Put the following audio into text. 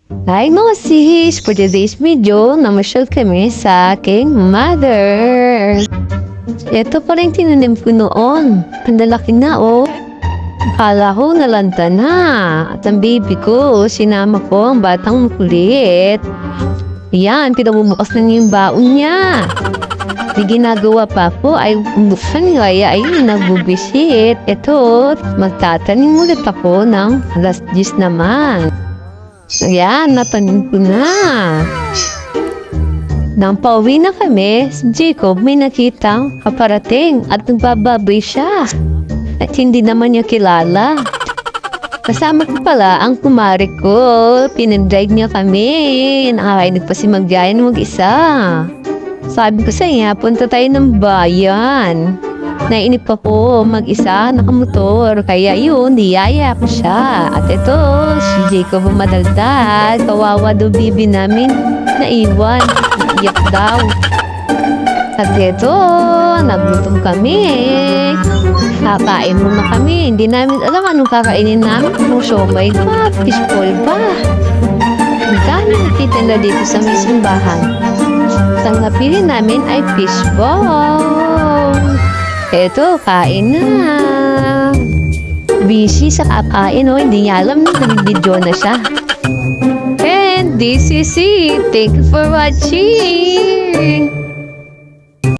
Hi mga sis! For today's video, namasyal kami sa aking mother. Ito pa rin tinanim ko noon. Ang lalaki na oh. Akala ko nalanta na. At ang baby ko, sinama ko ang batang makulit. Yan, pinabumukas na niya yung baon niya. Di ginagawa pa po ay buksan kaya ay nagbubisit. Ito, magtatanim ulit ako ng alas 10 naman. Ayan, natanim ko na. Nang pauwi na kami, si Jacob may nakitang kaparating at nagbababay siya. At hindi naman niya kilala. Kasama ko pala ang kumari ko. Pinandrive niya kami. Nakakainig pa si Magdiayan mag-isa. Sabi ko sa iya, punta tayo ng bayan. Nainip ako mag-isa, nakamotor. Kaya yun, niyaya ko siya. At ito, si Jacob ang madaldal. Kawawa daw bibi namin. Naiwan. Iyak daw. At ito, nagutom kami. Kakain muna kami. Hindi namin alam anong kakainin namin. Kung siomay ba, fishball ba. Ang dami nakita na dito sa may simbahan. Ang napili namin ay fishball. Eto, kain na. Busy sa kakain, oh. Hindi niya alam na nag-video na siya. And this is it. Thank you for watching.